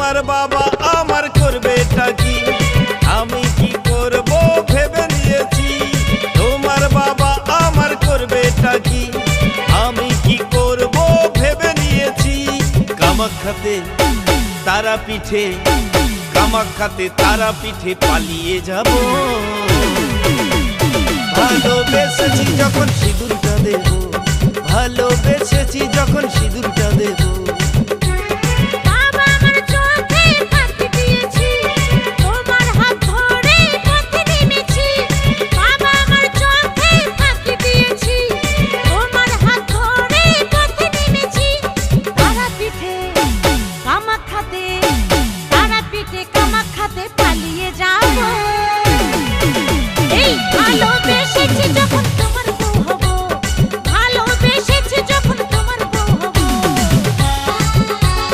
তোমার বাবা আমার করবেটা কি, আমি কি করব ভেবে নিয়েছি। তোমার বাবা আমার করবেটা কি, আমি কি করব ভেবে নিয়েছি। কামাখ্যাতে তারাপীঠে, কামাখ্যাতে তারাপীঠে পালিয়ে যাব। ভালোবেসেছি যখন সিঁদুরটা দেব, ভালোবেসেছি যখন সিঁদুরটা দেব। কামাখ্যাতে পালিয়ে যাব। এই ভালোবেসেছি যখন